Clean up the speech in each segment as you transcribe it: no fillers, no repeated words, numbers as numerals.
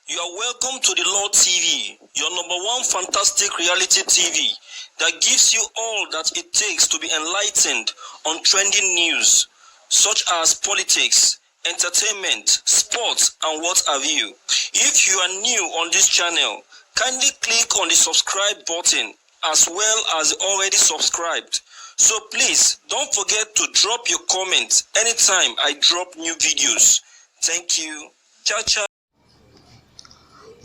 You are welcome to the Lord TV, your number one fantastic reality TV that gives you all that it takes to be enlightened on trending news such as politics, entertainment, sports, and what have you. If you are new on this channel, kindly click on the subscribe button as well as already subscribed. So please don't forget to drop your comments anytime I drop new videos. Thank you. Ciao, ciao.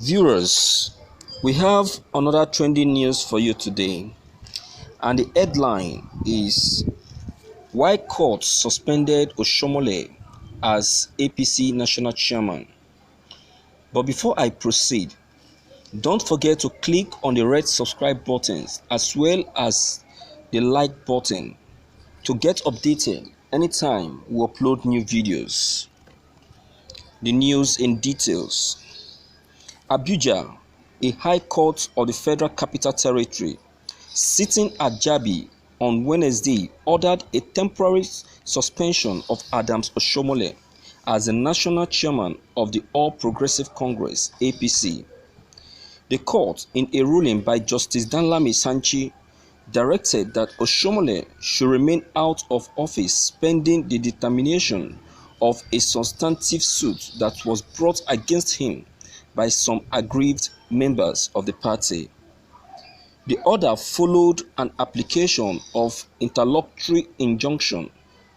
Viewers, we have another trending news for you today, and the headline is why court suspended Oshiomole'S as APC national chairman. But before I proceed, don't forget to click on the red subscribe buttons as well as the like button to get updated anytime we upload new videos. The news in details. Abuja, a high court of the Federal Capital Territory, sitting at Jabi on Wednesday, ordered a temporary suspension of Adams Oshiomole as the national chairman of the All Progressive Congress (APC). The court, in a ruling by Justice Danlami Sanchi, directed that Oshiomole should remain out of office pending the determination of a substantive suit that was brought against him by some aggrieved members of the party. The order followed an application of interlocutory injunction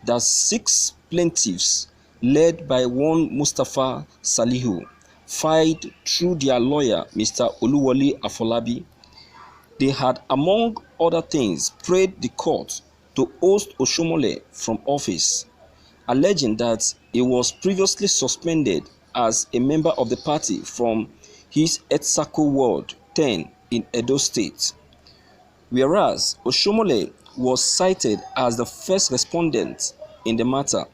that 6 plaintiffs, led by one Mustapha Salihu, filed through their lawyer Mr. Oluwole Afolabi. They had, among other things, prayed the court to oust Oshiomole from office, alleging that he was previously suspended as a member of the party from his Etsako Ward 10 in Edo State. Whereas Oshiomole was cited as the first respondent in the matter,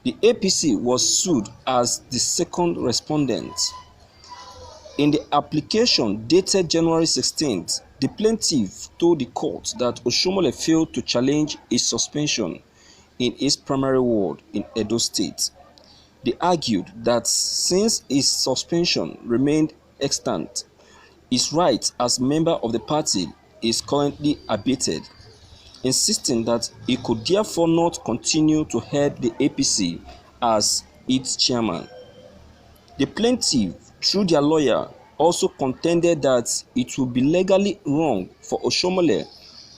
the APC was sued as the second respondent. In the application dated January 16th, the plaintiff told the court that Oshiomole failed to challenge his suspension in his primary ward in Edo State. They argued that since his suspension remained extant, his right as member of the party is currently abated, insisting that he could therefore not continue to head the APC as its chairman. The plaintiff, through their lawyer, also contended that it would be legally wrong for Oshiomole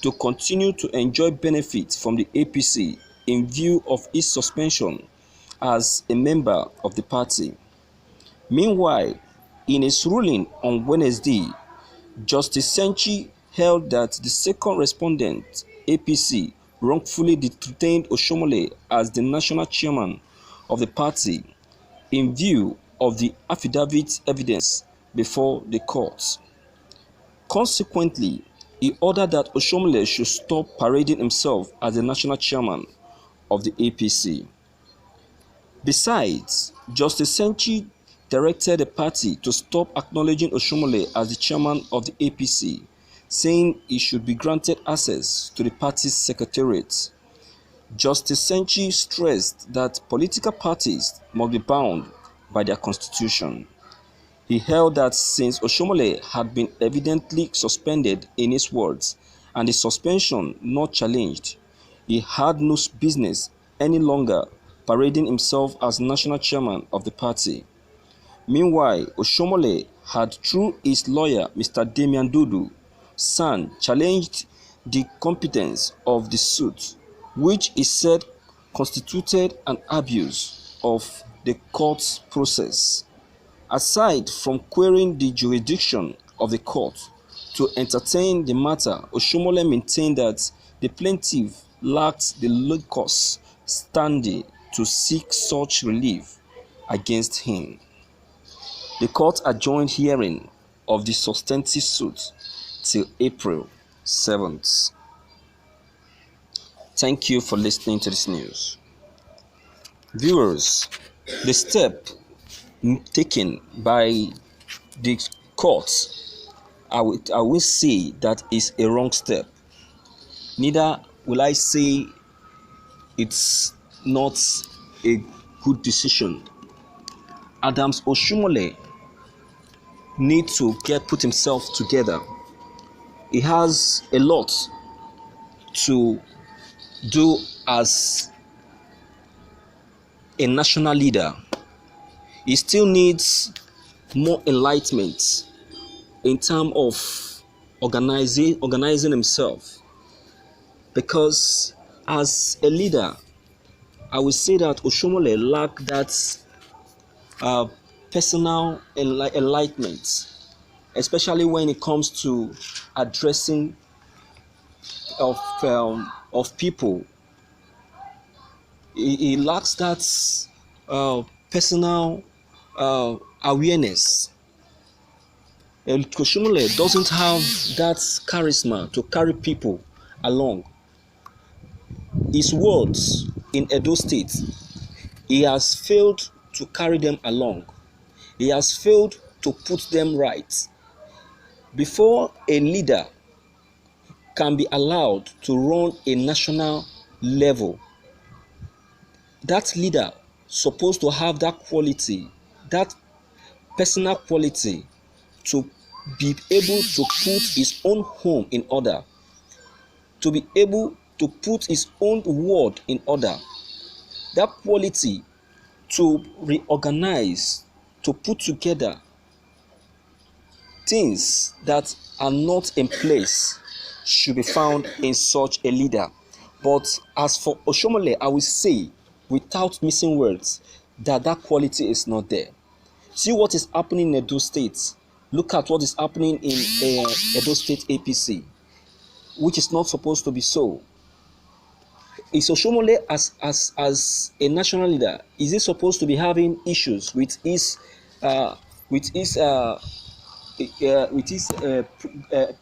to continue to enjoy benefits from the APC in view of his suspension as a member of the party. Meanwhile, in his ruling on Wednesday, Justice Senchi held that the second respondent, APC, wrongfully detained Oshiomole as the national chairman of the party in view of the affidavit evidence before the court. Consequently, he ordered that Oshiomole should stop parading himself as the national chairman of the APC. Besides, Justice Senchi directed the party to stop acknowledging Oshiomole as the chairman of the APC, saying he should be granted access to the party's secretariat. Justice Senchi stressed that political parties must be bound by their constitution. He held that since Oshiomole had been evidently suspended in his words and the suspension not challenged, he had no business any longer parading himself as national chairman of the party. Meanwhile, Oshiomole had, through his lawyer Mr. Damian Dudu San, challenged the competence of the suit, which he said constituted an abuse of the court's process. Aside from querying the jurisdiction of the court to entertain the matter, Oshiomole maintained that the plaintiff lacked the locus standi to seek such relief against him. The court adjourned hearing of the substantive suit till April 7th. Thank you for listening to this news. Viewers, the step taken by the court, I will say that is a wrong step. Neither will I say it's not a good decision. Adams Oshiomole need to put himself together. He has a lot to do as a national leader. He still needs more enlightenment in terms of organizing himself, because as a leader, I would say that Oshomole lacked that uh, personal enlightenment, especially when it comes to addressing of people. He lacks that personal awareness. Oshomole doesn't have that charisma to carry people along. His words in Edo State, he has failed to carry them along. He has failed to put them right. Before a leader can be allowed to run a national level, that leader supposed to have that quality, that personal quality, to be able to put his own home in order, to be able to put his own word in order, that quality to reorganize, to put together things that are not in place should be found in such a leader. But as for Oshomole, I will say, without missing words, that quality is not there. See what is happening in Edo State. Look at what is happening in Edo State APC, which is not supposed to be so. Is Oshomole as a national leader, is he supposed to be having issues with his uh, with his uh,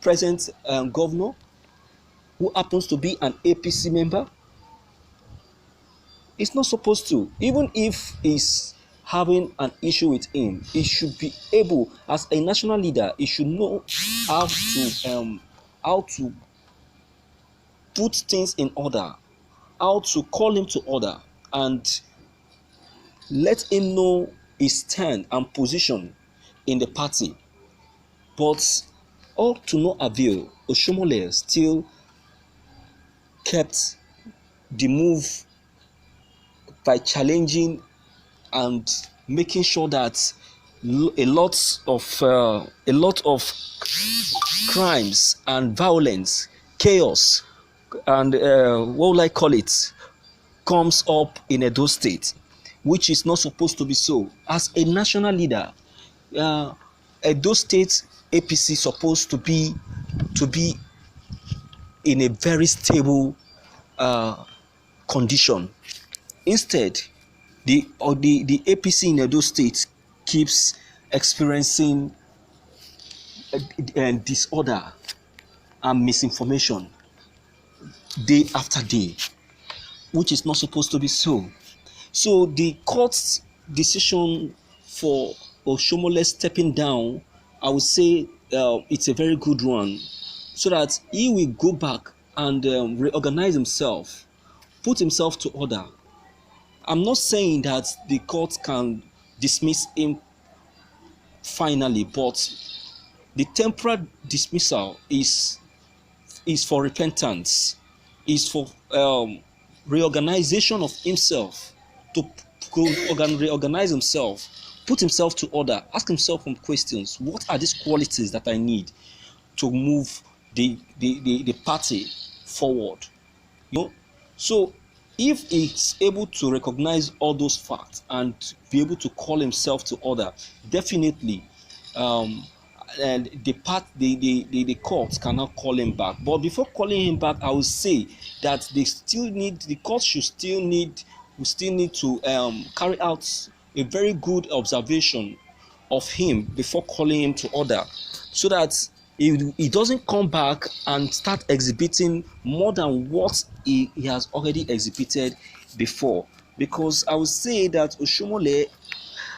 present governor, who happens to be an APC member? It's not supposed to. Even if he's having an issue with him, he should be able, as a national leader, he should know how to put things in order, how to call him to order, and let him know his stand and position in the party. But all to no avail, Oshiomole'S still kept the move by challenging and making sure that a lot of crimes and violence, chaos, and what will I call it, comes up in Edo State, which is not supposed to be so. As a national leader, Edo State APC supposed to be in a very stable condition. Instead, the APC in Edo State keeps experiencing disorder and misinformation day after day, which is not supposed to be so. So the court's decision for Oshomole stepping down, I would say it's a very good one, so that he will go back and reorganize himself, put himself to order. I'm not saying that the court can dismiss him finally, but the temporary dismissal is for repentance, is for reorganization of himself, to reorganize himself, put himself to order, ask himself some questions. What are these qualities that I need to move the party forward? You know, so if he's able to recognize all those facts and be able to call himself to order, definitely and the court cannot call him back. But before calling him back, I would say that the court will still need to carry out a very good observation of him before calling him to order, so that he doesn't come back and start exhibiting more than what he has already exhibited before. Because I would say that Oshomole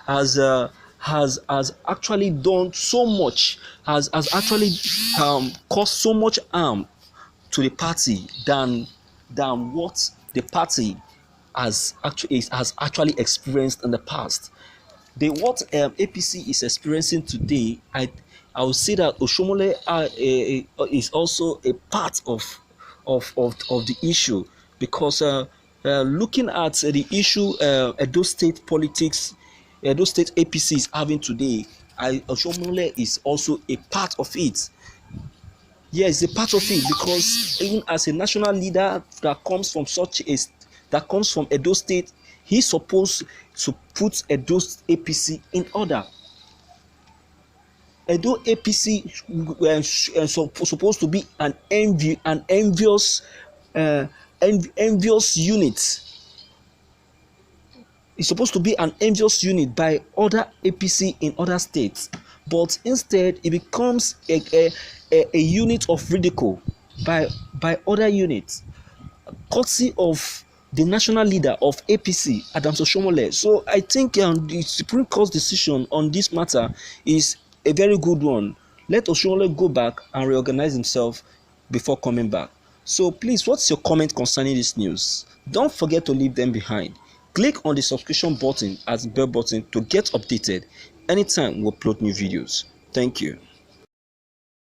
has actually done so much, has actually caused so much harm to the party than what the party has actually experienced in the past. what APC is experiencing today, I would say that Oshomole is also a part of the issue, because looking at the issue Edo State politics, Edo State APC is having today, Oshomole is also a part of it. Yes, a part of it, because even as a national leader that comes from Edo State, he's supposed to put Edo APC in order. Edo APC supposed to be an uh, envious unit. It's supposed to be an envious unit by other APC in other states, but instead it becomes a unit of ridicule by other units, courtesy of the national leader of APC, Adams Oshomole. So I think the Supreme Court's decision on this matter is a very good one. Let Oshomole go back and reorganize himself before coming back. So please, what's your comment concerning this news? Don't forget to leave them behind. Click on the subscription button as bell button to get updated anytime we upload new videos. Thank you.